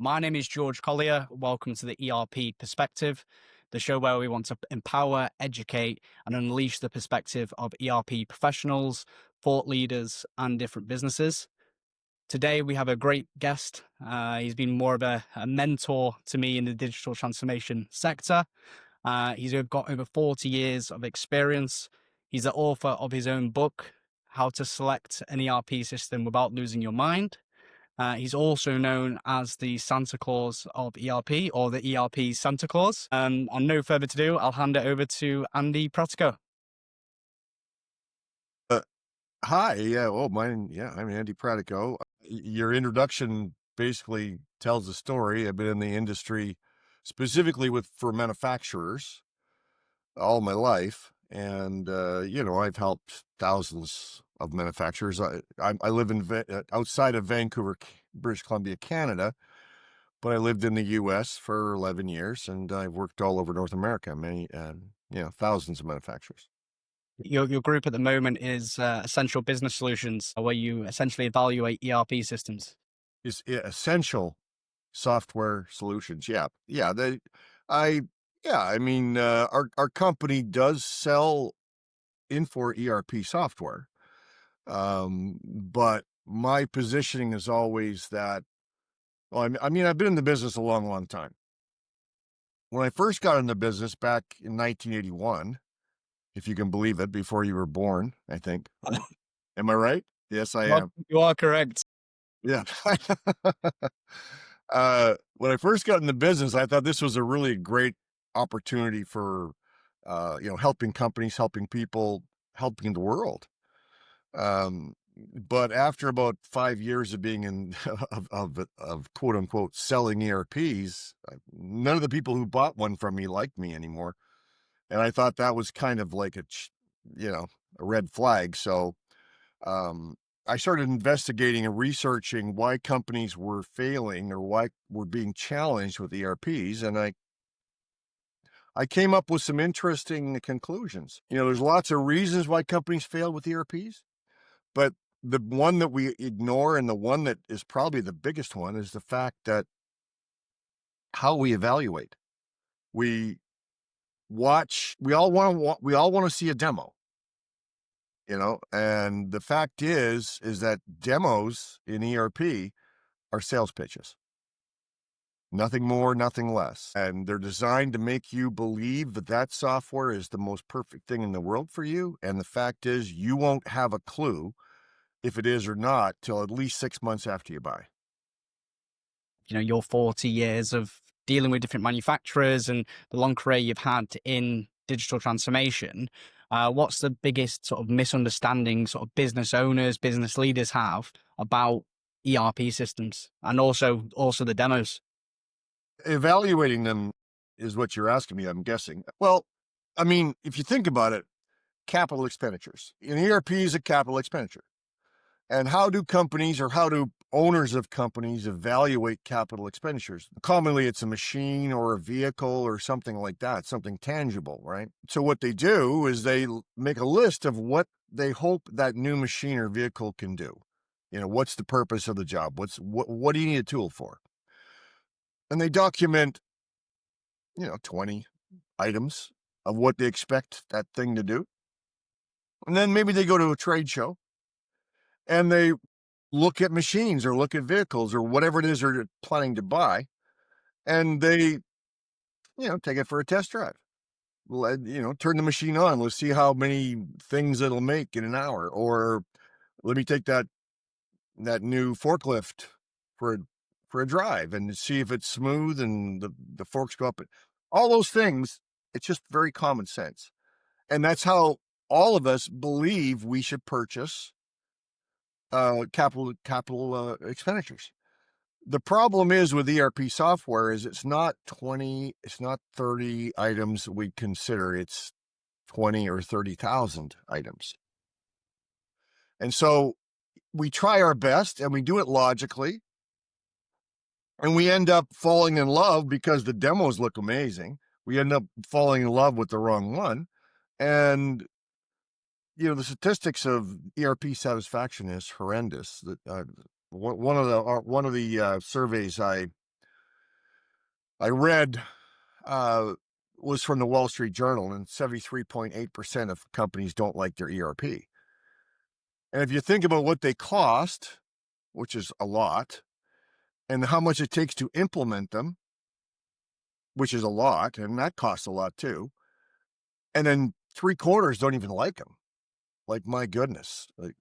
My name is George Collier. Welcome to the ERP Perspective, the show where we want to empower, educate, and unleash the perspective of ERP professionals, thought leaders, and different businesses. Today, we have a great guest. He's been more of a mentor to me in the digital transformation sector. He's got over 40 years of experience. He's the author of his own book, How to Select an ERP System Without Losing Your Mind. He's also known as the Santa Claus of ERP, or the ERP Santa Claus. And no further ado, I'll hand it over to Andy Pratico. Uh, Hi, I'm Andy Pratico. Your introduction basically tells the story. I've been in the industry specifically for manufacturers all my life, and I've helped thousands of manufacturers. I live outside of Vancouver, British Columbia, Canada, but I lived in the U.S. for 11 years, and I've worked all over North America, thousands of manufacturers. Your group at the moment is Essential Business Solutions, where you essentially evaluate ERP systems. Is essential software solutions. Yeah. Yeah. I, I mean, our company does sell Infor ERP software. But my positioning is always that, I've been in the business a long, long time. When I first got into business back in 1981, if you can believe it, before you were born, I think. Am I right? Yes, I am. You are correct. Yeah. When I first got into business, I thought this was a really great opportunity for, helping companies, helping people, helping the world. But after about 5 years of being in of quote unquote selling ERPs, none of the people who bought one from me liked me anymore, and I thought that was kind of like a red flag. So um, I started investigating and researching why companies were failing or why were being challenged with ERPs. And I came up with some interesting conclusions. There's lots of reasons why companies fail with ERPs, but the one that we ignore and the one that is probably the biggest one is the fact that how we evaluate. We we all want to see a demo. And the fact is that demos in ERP are sales pitches. Nothing more, nothing less. And they're designed to make you believe that software is the most perfect thing in the world for you. And the fact is, you won't have a clue if it is or not till at least 6 months after you buy. Your 40 years of dealing with different manufacturers and the long career you've had in digital transformation. What's the biggest sort of misunderstanding sort of business owners, business leaders have about ERP systems and also the demos? Evaluating them is what you're asking me, I'm guessing. Well, if you think about it, capital expenditures. An ERP is a capital expenditure. And how do companies or how do owners of companies evaluate capital expenditures? Commonly, it's a machine or a vehicle or something like that, something tangible, right? So what they do is they make a list of what they hope that new machine or vehicle can do. What's the purpose of the job? What do you need a tool for? And they document, 20 items of what they expect that thing to do. And then maybe they go to a trade show and they look at machines or look at vehicles or whatever it is they're planning to buy, and they, take it for a test drive. Turn the machine on. Let's see how many things it'll make in an hour. Or let me take that new forklift for a drive and see if it's smooth and the forks go up. All those things, it's just very common sense. And that's how all of us believe we should purchase capital expenditures. The problem is with ERP software is it's not 20, it's not 30 items we consider, it's 20 or 30,000 items. And so we try our best and we do it logically, and we end up falling in love because the demos look amazing. We end up falling in love with the wrong one. And the statistics of ERP satisfaction is horrendous. One of the surveys I I read was from the Wall Street Journal, and 73.8% of companies don't like their ERP. And if you think about what they cost, which is a lot, and how much it takes to implement them, which is a lot, and that costs a lot too, and then three-quarters don't even like them. Like, my goodness, like,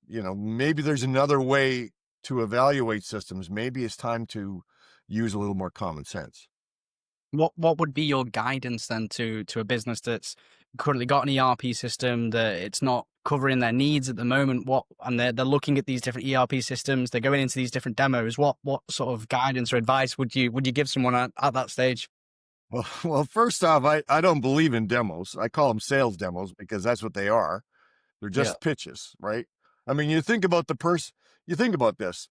maybe there's another way to evaluate systems. Maybe it's time to use a little more common sense. What would be your guidance then to a business that's currently got an ERP system that it's not covering their needs at the moment? And they're looking at these different ERP systems, they're going into these different demos. What sort of guidance or advice would you give someone at that stage? Well, first off, I don't believe in demos. I call them sales demos because that's what they are. They're Yeah. just pitches, right? I mean, you think about this.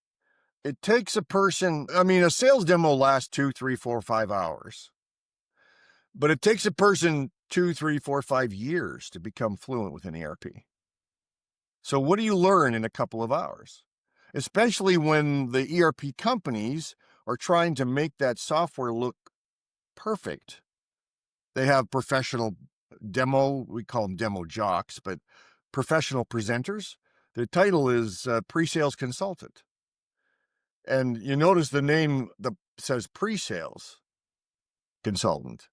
It takes a person, I mean, a sales demo lasts 2, 3, 4, 5 hours, but it takes a person 2, 3, 4, 5 years to become fluent with an ERP. So what do you learn in a couple of hours? Especially when the ERP companies are trying to make that software look perfect. They have professional we call them demo jocks, but professional presenters. Their title is pre-sales consultant. And you notice the name that says pre-sales consultant.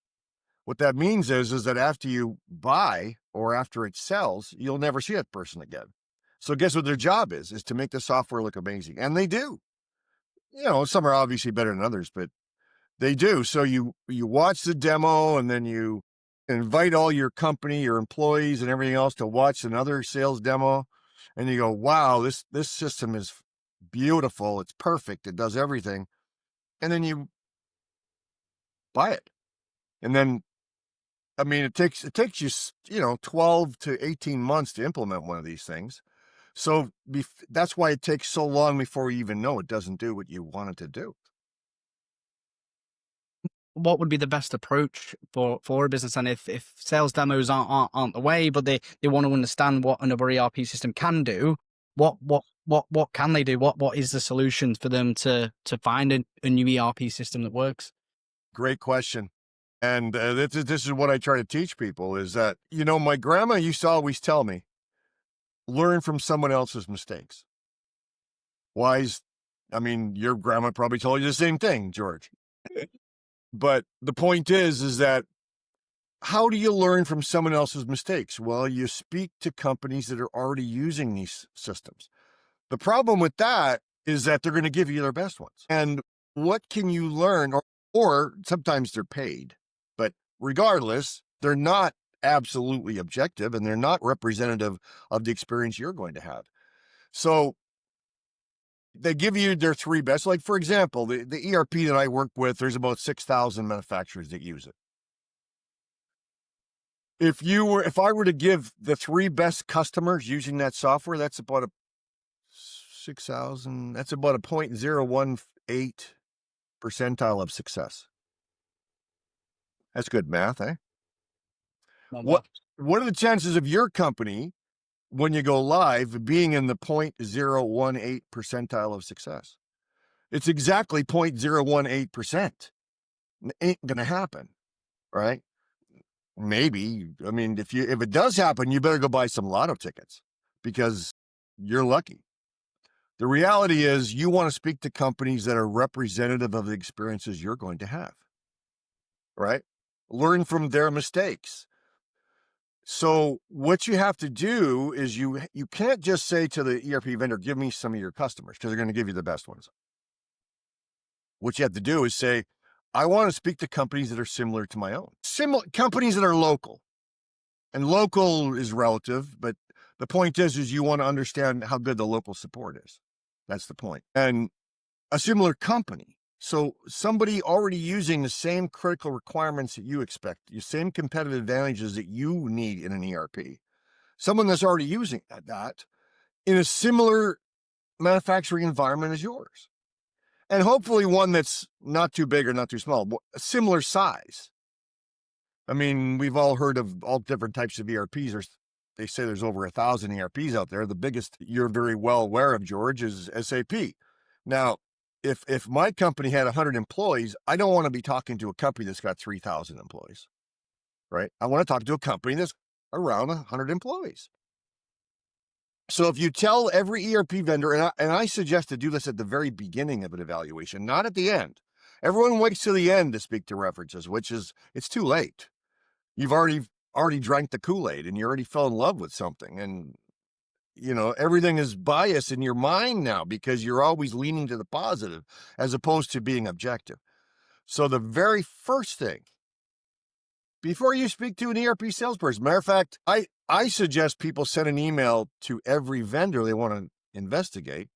What that means is that after you buy or after it sells, you'll never see that person again. So guess what their job is to make the software look amazing. And they do. Some are obviously better than others, but they do. So you watch the demo, and then you invite all your company, your employees and everything else to watch another sales demo. And you go, wow, this system is beautiful. It's perfect. It does everything. And then you buy it. And then, I mean, it takes you, 12 to 18 months to implement one of these things. So that's why it takes so long before you even know it doesn't do what you want it to do. What would be the best approach for a business? And if sales demos aren't the way, but they want to understand what another ERP system can do, what can they do? What is the solution for them to find a new ERP system that works? Great question. And this is what I try to teach people is that, my grandma used to always tell me, learn from someone else's mistakes. I mean, your grandma probably told you the same thing, George. But the point is that how do you learn from someone else's mistakes? Well, you speak to companies that are already using these systems. The problem with that is that they're going to give you their best ones. And what can you learn? Or sometimes they're paid, but regardless, they're not absolutely objective, and they're not representative of the experience you're going to have. So they give you their three best. Like, for example, the ERP that I work with, there's about 6,000 manufacturers that use it. If I were to give the three best customers using that software, that's about a 6,000. That's about a 0.018 percentile of success. That's good math, eh? What are the chances of your company, when you go live, being in the 0.018 percentile of success? It's exactly 0.018%. It ain't gonna happen, right? Maybe. I mean, if it does happen, you better go buy some lotto tickets because you're lucky. The reality is you want to speak to companies that are representative of the experiences you're going to have, right? Learn from their mistakes. So what you have to do is you can't just say to the ERP vendor, give me some of your customers, because they're going to give you the best ones. What you have to do is say, I want to speak to companies that are similar to my own. Companies that are local. And local is relative, but the point is you want to understand how good the local support is. That's the point. And a similar company. So somebody already using the same critical requirements that you expect, the same competitive advantages that you need in an ERP. Someone that's already using that in a similar manufacturing environment as yours. And hopefully one that's not too big or not too small, a similar size. I mean, we've all heard of all different types of ERPs. They say there's over 1,000 ERPs out there. The biggest you're very well aware of, George, is SAP. Now, if my company had 100 employees, I don't want to be talking to a company that's got 3,000 employees, right? I want to talk to a company that's around 100 employees. So if you tell every ERP vendor, and I suggest to do this at the very beginning of an evaluation, not at the end. Everyone waits to the end to speak to references, which is, it's too late. You've already drank the Kool-Aid and you already fell in love with something. And, everything is biased in your mind now because you're always leaning to the positive as opposed to being objective. So the very first thing, before you speak to an ERP salesperson, matter of fact, I suggest people send an email to every vendor they want to investigate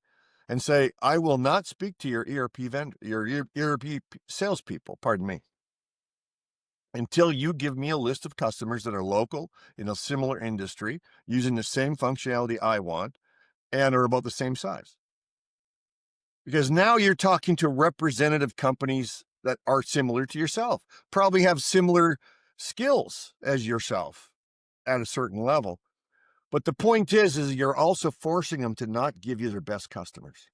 and say, I will not speak to your ERP vendor, your ERP salespeople, pardon me, until you give me a list of customers that are local in a similar industry, using the same functionality I want, and are about the same size. Because now you're talking to representative companies that are similar to yourself, probably have similar skills as yourself at a certain level. But the point is you're also forcing them to not give you their best customers,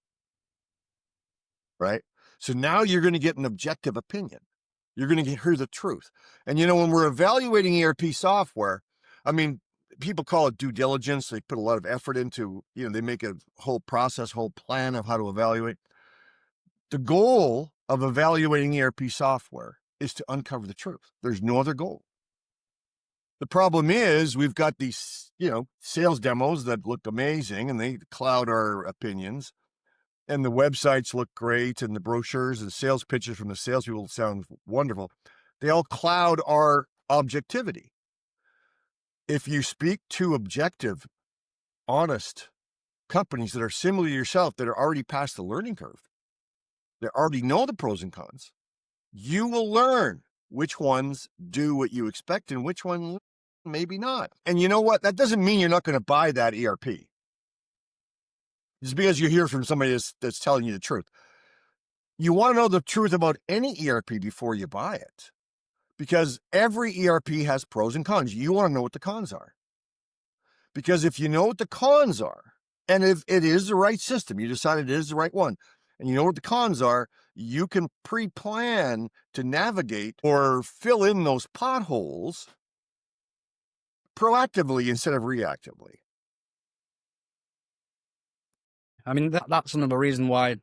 right? So now you're going to get an objective opinion. You're going to hear the truth. And when we're evaluating ERP software, I mean, people call it due diligence. They put a lot of effort into, they make a whole process, whole plan of how to evaluate. The goal of evaluating ERP software is to uncover the truth. There's no other goal. The problem is we've got these, sales demos that look amazing and they cloud our opinions. And the websites look great, and the brochures and sales pitches from the salespeople sound wonderful. They all cloud our objectivity. If you speak to objective, honest companies that are similar to yourself, that are already past the learning curve, that already know the pros and cons, you will learn which ones do what you expect and which one maybe not. And you know what? That doesn't mean you're not going to buy that ERP. Just because you hear from somebody that's telling you the truth. You want to know the truth about any ERP before you buy it, because every ERP has pros and cons. You want to know what the cons are, because if you know what the cons are, and if it is the right system, you decided it is the right one, and you know what the cons are, you can pre-plan to navigate or fill in those potholes proactively instead of reactively. I mean, that's another reason why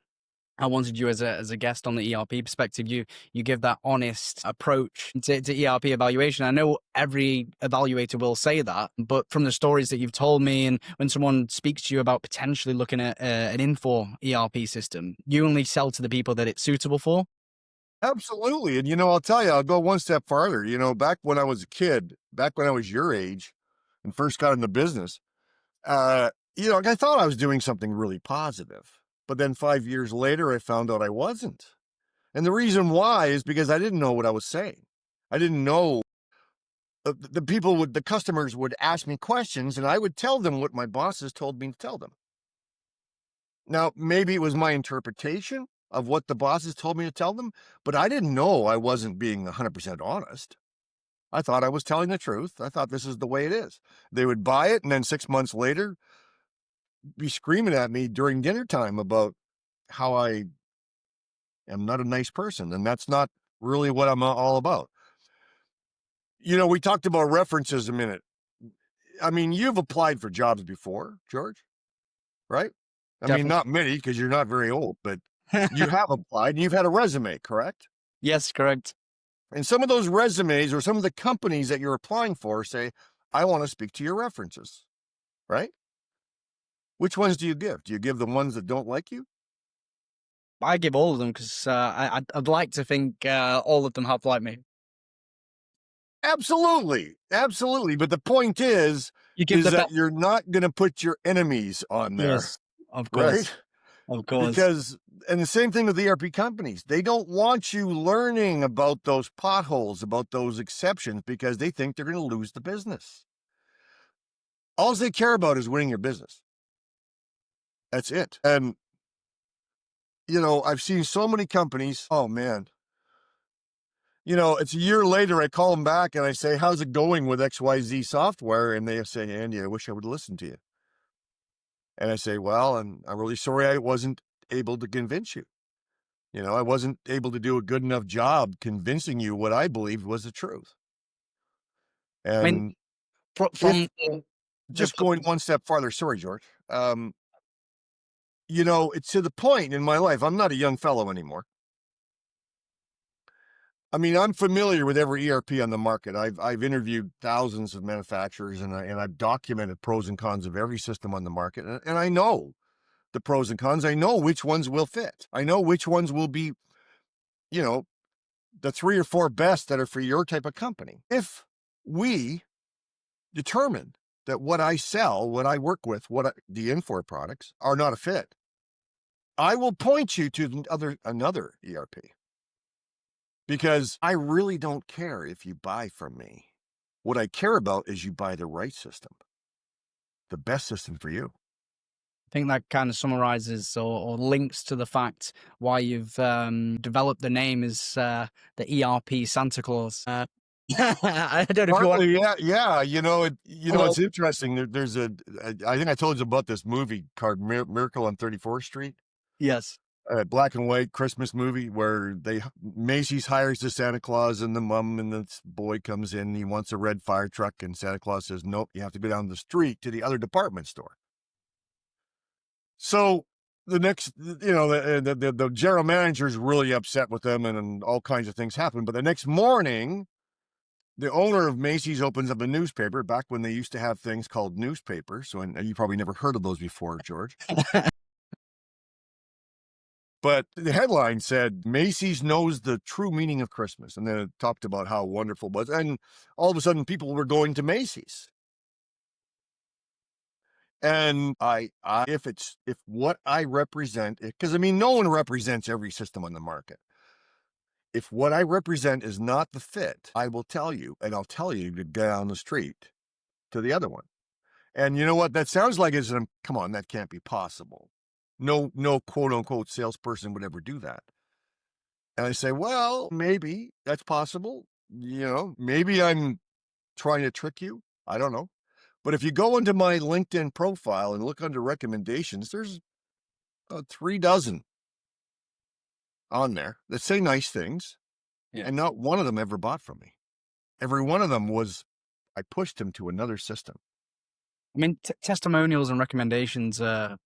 I wanted you as a guest on the ERP perspective. You give that honest approach to ERP evaluation. I know every evaluator will say that, but from the stories that you've told me, and when someone speaks to you about potentially looking at an Infor ERP system, you only sell to the people that it's suitable for. Absolutely. And, I'll tell you, I'll go one step farther. Back when I was a kid, back when I was your age and first got into business, I thought I was doing something really positive. But then 5 years later, I found out I wasn't. And the reason why is because I didn't know what I was saying. I didn't know. The customers would ask me questions and I would tell them what my bosses told me to tell them. Now, maybe it was my interpretation of what the bosses told me to tell them, but I didn't know I wasn't being 100% honest. I thought I was telling the truth. I thought this is the way it is. They would buy it, and then 6 months later, be screaming at me during dinner time about how I am not a nice person. And that's not really what I'm all about. We talked about references a minute. I mean, you've applied for jobs before, George, right? I mean, Definitely. not many because you're not very old, but you have applied and you've had a resume, correct? Yes, correct. And some of those resumes or some of the companies that you're applying for say, I want to speak to your references, right? Which ones do you give? Do you give the ones that don't like you? I give all of them because I'd like to think all of them have like me. Absolutely. Absolutely. But the point is You give the that best. you're not going to put your enemies on there, Yes, of right? course, of course. Because, and the same thing with the ERP companies, they don't want you learning about those potholes, about those exceptions, because they think they're going to lose the business. All they care about is winning your business. That's it. And, I've seen so many companies, oh man, it's a year later, I call them back and I say, how's it going with XYZ software? And they say, Andy, I wish I would listen to you. And I say, well, and I'm really sorry I wasn't able to convince you. I wasn't able to do a good enough job convincing you what I believed was the truth. I mean, And from if the just going one step farther, sorry, George, it's to the point in my life, I'm not a young fellow anymore. I mean, I'm familiar with every ERP on the market. I've interviewed thousands of manufacturers, and I've documented pros and cons of every system on the market, and I know the pros and cons. I know which ones will fit. I know which ones will be, you know, the 3 or 4 best that are for your type of company. If we determine that what I sell, what I work with, the Infor products are not a fit, I will point you to another ERP, because I really don't care if you buy from me. What I care about is you buy the right system, the best system for you. I think that kind of summarizes or links to the fact why you've developed the name as the ERP Santa Claus. I don't know if you want. Partly, yeah. Well, It's interesting. I think I told you about this movie called Miracle on 34th Street. yes. Black and white Christmas movie where Macy's hires the Santa Claus, and the mom and the boy comes in. He wants a red fire truck, and Santa Claus says, "Nope, you have to go down the street to the other department store." So the next, the general manager is really upset with them, and all kinds of things happen. But the next morning, the owner of Macy's opens up a newspaper, back when they used to have things called newspapers. So, and you probably never heard of those before, George. But the headline said, "Macy's knows the true meaning of Christmas." And then it talked about how wonderful it was. And all of a sudden, people were going to Macy's. And if what I represent, because I mean, no one represents every system on the market. If what I represent is not the fit, I will tell you, and I'll tell you to go down the street to the other one. And you know what? That sounds like come on, that can't be possible. No quote unquote salesperson would ever do that. And I say, well, maybe that's possible. Maybe I'm trying to trick you. I don't know. But if you go into my LinkedIn profile and look under recommendations, there's 3 dozen on there that say nice things. Yeah. And not one of them ever bought from me. Every one of them I pushed them to another system. I mean, testimonials and recommendations are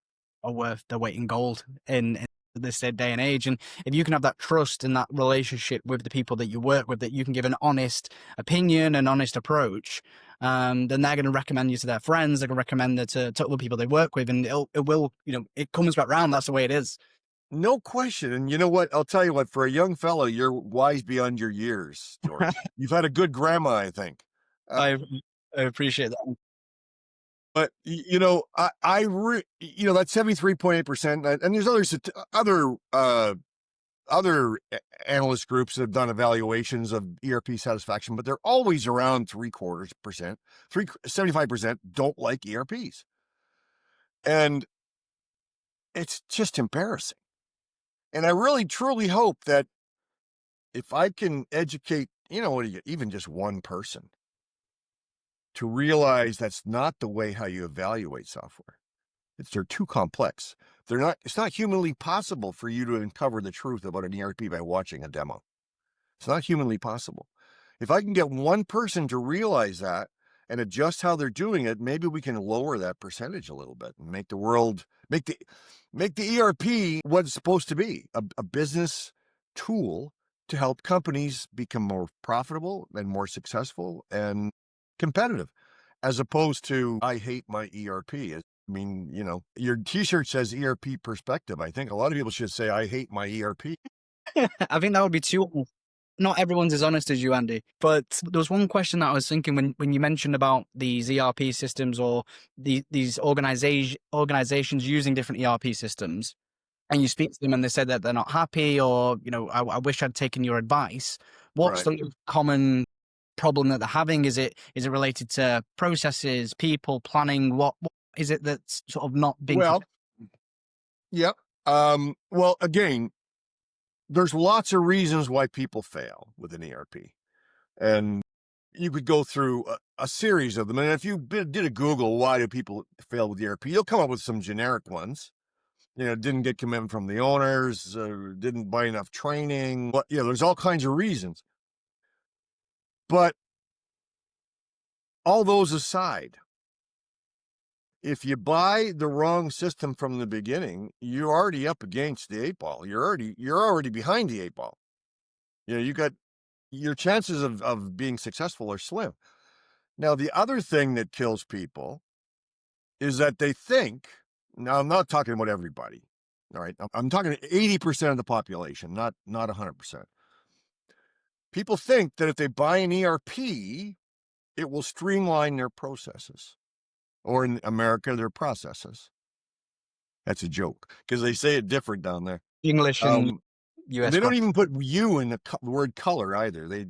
worth their weight in gold in this day and age. And if you can have that trust and that relationship with the people that you work with, that you can give an honest opinion, an honest approach, then they're going to recommend you to their friends. They're going to recommend it to other people they work with, and it comes back round. That's the way it is. No question. And you know what? I'll tell you what, for a young fellow, you're wise beyond your years, George. You've had a good grandma, I think. I I appreciate that. But that's 73.8%. And there's other analyst groups that have done evaluations of ERP satisfaction, but they're always around 0.75%. 75% don't like ERPs. And it's just embarrassing. And I really, truly hope that if I can educate, even just one person to realize that's not the way how you evaluate software. They're too complex. It's not humanly possible for you to uncover the truth about an ERP by watching a demo. It's not humanly possible. If I can get one person to realize that and adjust how they're doing it, maybe we can lower that percentage a little bit and make the ERP what it's supposed to be, a business tool to help companies become more profitable and more successful and competitive, as opposed to, "I hate my ERP." I mean, your t-shirt says ERP perspective. I think a lot of people should say, "I hate my ERP." I think that would be too. Not everyone's as honest as you, Andy. But there was one question that I was thinking when you mentioned about these ERP systems or these organizations using different ERP systems, and you speak to them and they said that they're not happy, or I wish I'd taken your advice. What's Right. the common problem that they're having? Is it related to processes, people, planning? What is it that's sort of not being? Well, yep. Well, again, there's lots of reasons why people fail with an ERP. And you could go through a series of them. And if you did a Google, why do people fail with ERP, you'll come up with some generic ones. didn't get commitment from the owners, didn't buy enough training. But there's all kinds of reasons. But all those aside, if you buy the wrong system from the beginning, you're already up against the 8 ball. You're already behind the 8 ball. You got your chances of being successful are slim. Now, the other thing that kills people is that they think, now I'm not talking about everybody, all right? I'm talking 80% of the population, not 100%. People think that if they buy an ERP, it will streamline their processes, or in America, their processes. That's a joke because they say it different down there. English and US They don't crack. even put "you" in the word color either. They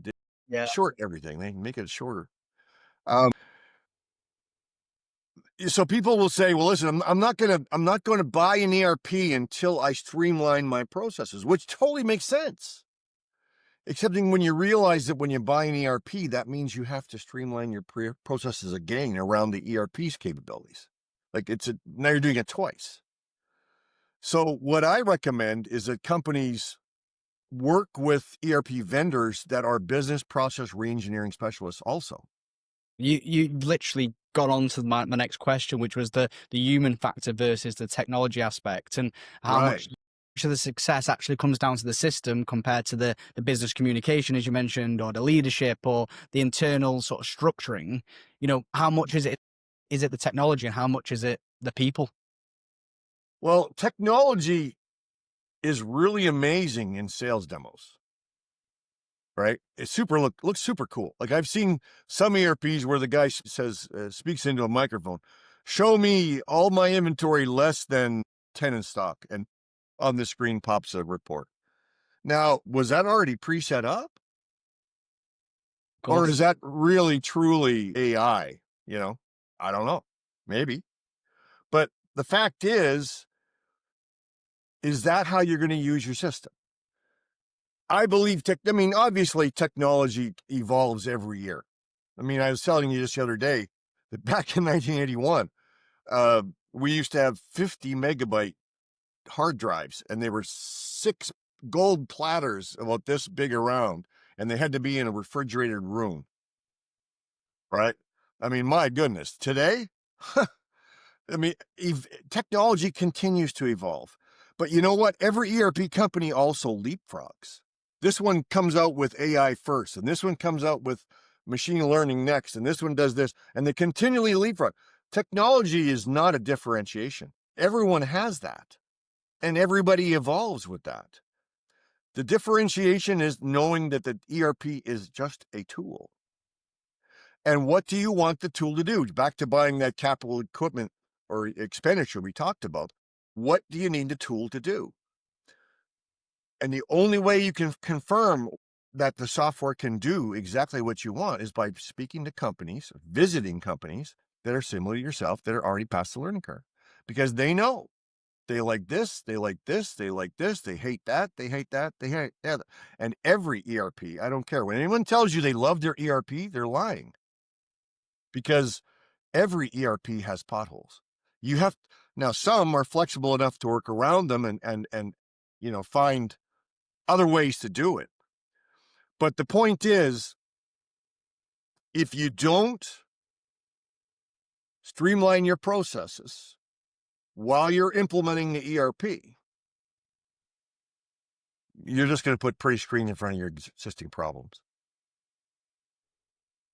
Yeah. short everything. They make it shorter. So people will say, "Well, listen, I'm not going to buy an ERP until I streamline my processes," which totally makes sense. Excepting when you realize that when you buy an ERP, that means you have to streamline your processes again around the ERP's capabilities. Like now you're doing it twice. So what I recommend is that companies work with ERP vendors that are business process reengineering specialists also. You literally got on to my next question, which was the human factor versus the technology aspect, and how much of the success actually comes down to the system compared to the business communication, as you mentioned, or the leadership, or the internal sort of structuring. How much is it the technology, and how much is it the people? Well, technology is really amazing in sales demos, right? It's looks super cool. Like I've seen some ERPs where the guy says, speaks into a microphone, "Show me all my inventory less than 10 in stock," and on the screen pops a report. Now, was that already pre-set up? Or is that really truly AI? I don't know. Maybe. But the fact is that how you're going to use your system? I believe obviously technology evolves every year. I was telling you just the other day that back in 1981, we used to have 50 megabyte hard drives, and they were 6 gold platters about this big around, and they had to be in a refrigerated room, right? My goodness, today, technology continues to evolve. But you know what? Every ERP company also leapfrogs. This one comes out with AI first, and this one comes out with machine learning next, and this one does this, and they continually leapfrog. Technology is not a differentiation. Everyone has that, and everybody evolves with that. The differentiation is knowing that the ERP is just a tool. And what do you want the tool to do? Back to buying that capital equipment or expenditure we talked about. What do you need the tool to do? And the only way you can confirm that the software can do exactly what you want is by speaking to companies, visiting companies that are similar to yourself, that are already past the learning curve, because they know they like this, they like this, they like this, they hate that, they hate that, they hate that. And every ERP, I don't care. When anyone tells you they love their ERP, they're lying, because every ERP has potholes. Now some are flexible enough to work around them and find other ways to do it. But the point is, if you don't streamline your processes while you're implementing the ERP, you're just going to put pretty screen in front of your existing problems.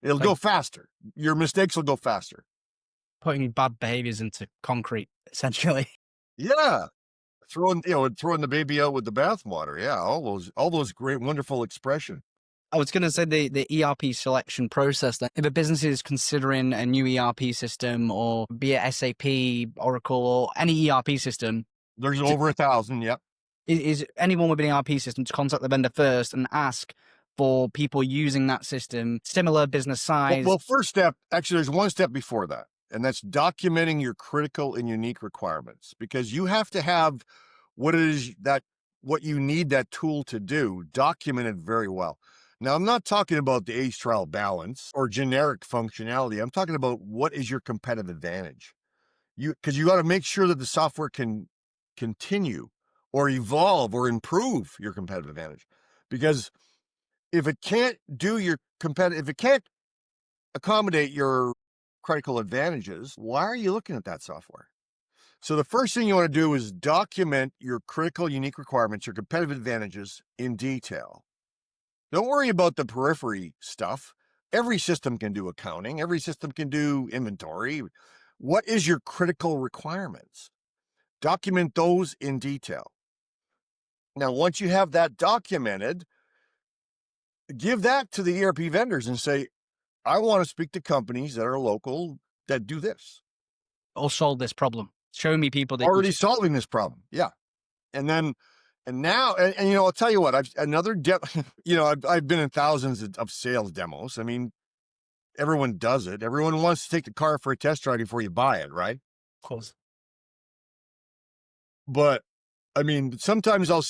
It'll go faster. Your mistakes will go faster. Putting bad behaviors into concrete, essentially. Yeah. Throwing the baby out with the bathwater. Yeah. All those great, wonderful expressions. I was going to say the ERP selection process. That if a business is considering a new ERP system, or be it SAP, Oracle, or any ERP system, there's over 1,000. Yep. Is anyone with an ERP system to contact the vendor first and ask for people using that system, similar business size? Well, first step, actually, there's one step before that, and that's documenting your critical and unique requirements, because you have to have what you need that tool to do documented very well. Now, I'm not talking about the age trial balance or generic functionality. I'm talking about what is your competitive advantage. Because you got to make sure that the software can continue or evolve or improve your competitive advantage. Because if it can't if it can't accommodate your critical advantages, why are you looking at that software? So the first thing you want to do is document your critical, unique requirements, your competitive advantages in detail. Don't worry about the periphery stuff. Every system can do accounting. Every system can do inventory. What is your critical requirements? Document those in detail. Now, once you have that documented, give that to the ERP vendors and say, I want to speak to companies that are local that do this. Or solve this problem. Show me people that Already solving this problem. Yeah. And then, and now, and I'll tell you what, I've been in thousands of sales demos. I mean, everyone does it. Everyone wants to take the car for a test drive before you buy it, right? of course. But I mean, sometimes I'll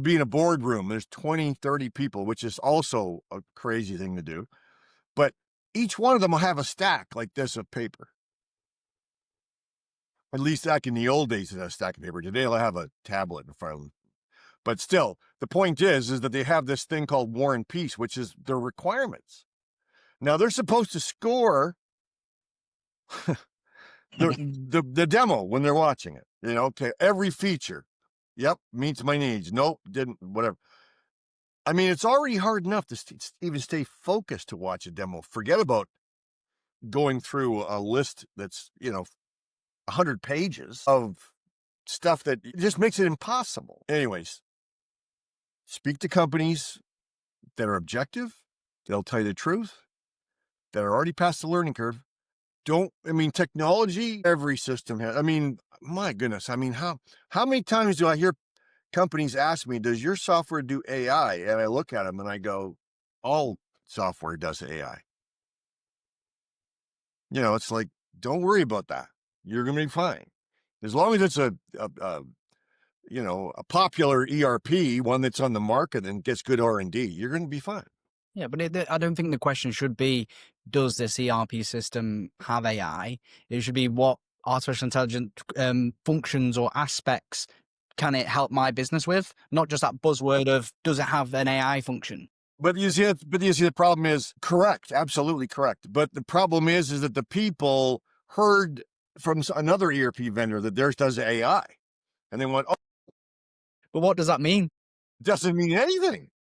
be in a boardroom. There's 20, 30 people, which is also a crazy thing to do. But each one of them will have a stack like this of paper. At least back in the old days, they had a stack of paper. Today, they'll have a tablet in front of them. But still, the point is that they have this thing called War and Peace, which is their requirements. Now, they're supposed to score the demo when they're watching it. Okay, every feature. Yep, meets my needs. Nope, didn't, whatever. I mean, it's already hard enough to even stay focused to watch a demo. Forget about going through a list that's, 100 pages of stuff that just makes it impossible. Anyways, speak to companies that are objective, they'll tell you the truth, that are already past the learning curve. Technology, every system has, my goodness, how many times do I hear companies ask me, does your software do AI? And I look at them and I go, all software does AI. It's like, don't worry about that. You're going to be fine. As long as it's a popular ERP, one that's on the market and gets good R&D, you're going to be fine. Yeah, but I don't think the question should be, does this ERP system have AI? It should be, what artificial intelligence functions or aspects can it help my business with? Not just that buzzword of, does it have an AI function? But you see, the problem is correct, absolutely correct. But the problem is that the people heard from another ERP vendor that theirs does AI, and they went, "Oh, But what does that mean? doesn't mean anything."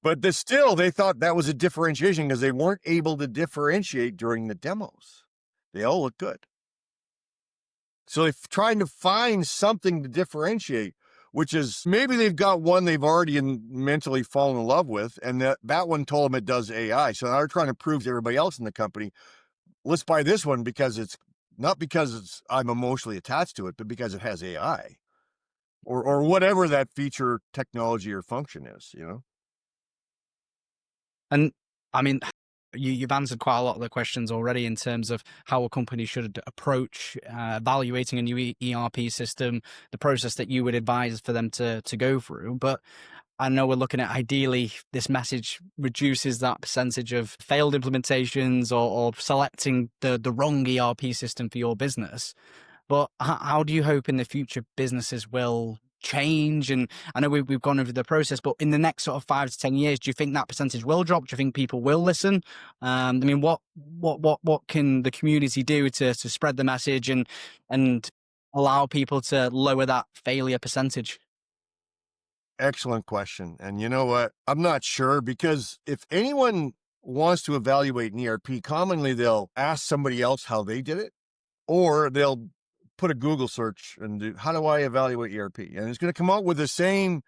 But they thought that was a differentiation because they weren't able to differentiate during the demos. They all look good. So they're trying to find something to differentiate, which is maybe they've got one they've already mentally fallen in love with, and that one told them it does AI. So now they're trying to prove to everybody else in the company, let's buy this one because it's not because I'm emotionally attached to it, but because it has AI or whatever that feature, technology, or function is, And you've answered quite a lot of the questions already in terms of how a company should approach evaluating a new ERP system, the process that you would advise for them to go through. But I know we're looking at, ideally, this message reduces that percentage of failed implementations or selecting the wrong ERP system for your business. But how do you hope in the future businesses will change? And I know we've gone over the process, but in the next sort of 5 to 10 years, do you think that percentage will drop? Do you think people will listen? What can the community do to spread the message and allow people to lower that failure percentage? Excellent question. And you know what? I'm not sure, because if anyone wants to evaluate an ERP, commonly they'll ask somebody else how they did it, or they'll put a Google search and do, how do I evaluate ERP? And it's going to come out with the same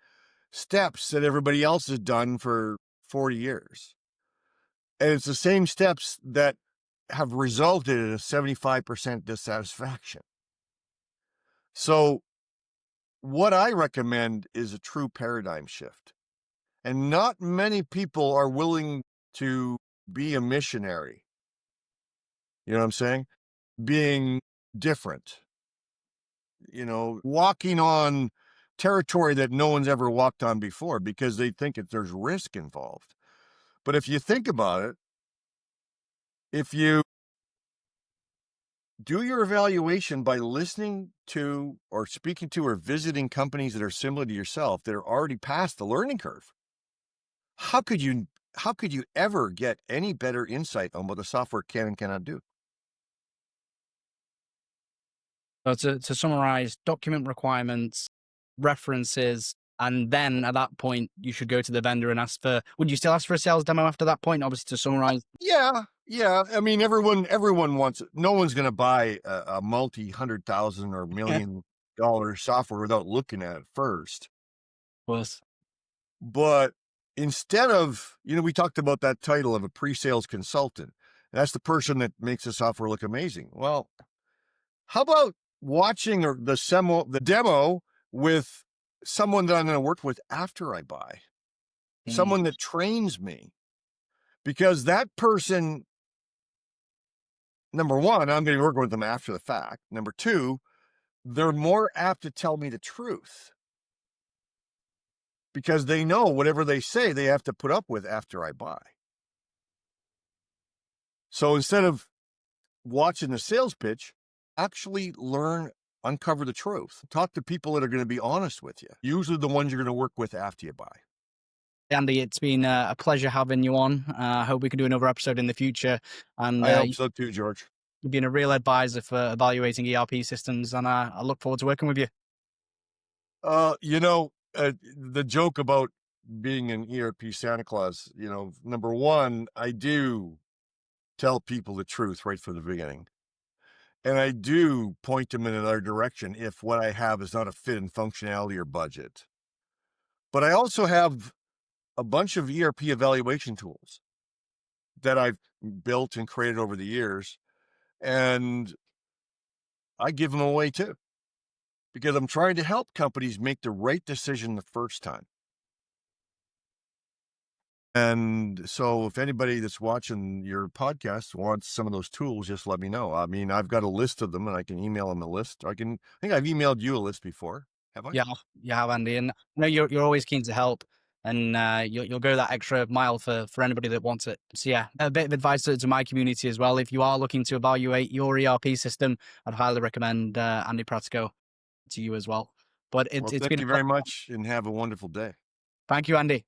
steps that everybody else has done for 40 years. And it's the same steps that have resulted in a 75% dissatisfaction. So what I recommend is a true paradigm shift. And not many people are willing to be a missionary. You know what I'm saying? Being different, walking on territory that no one's ever walked on before, because they think that there's risk involved. But if you think about it, if you Do your evaluation by listening to or speaking to or visiting companies that are similar to yourself that are already past the learning curve. How could you how could you ever get any better insight on what the software can and cannot do? So to summarize, document requirements, references, and then at that point, you should go to the vendor and ask for, would you still ask for a sales demo after that point? Obviously, to summarize. Yeah, yeah. I mean, everyone wants it. No one's going to buy a multi-100,000 or $1 million software without looking at it first. Was But instead of, we talked about that title of a pre-sales consultant. That's the person that makes the software look amazing. Well, how about watching or the demo with someone that I'm going to work with after I buy, mm, someone that trains me, because that person, number one, I'm going to be working with them after the fact. Number two, they're more apt to tell me the truth because they know whatever they say they have to put up with after I buy. So instead of watching the sales pitch, actually uncover the truth. Talk to people that are going to be honest with you. Usually the ones you're going to work with after you buy. Andy, it's been a pleasure having you on. I hope we can do another episode in the future. And I hope so too, George. you've been a real advisor for evaluating ERP systems, and I look forward to working with you. The joke about being an ERP Santa Claus, number one, I do tell people the truth right from the beginning. And I do point them in another direction if what I have is not a fit in functionality or budget. But I also have a bunch of ERP evaluation tools that I've built and created over the years, and I give them away too, because I'm trying to help companies make the right decision the first time. And so if anybody that's watching your podcast wants some of those tools, just let me know. I mean, I've got a list of them and I can email them a list. I think I've emailed you a list before. Have I? Yeah, you have, Andy, and I know you're always keen to help, and you'll go that extra mile for anybody that wants it. So yeah, a bit of advice to my community as well. If you are looking to evaluate your ERP system, I'd highly recommend Andy Pratico to you as well. But Well, it's thank been a you very much and have a wonderful day. thank you, Andy.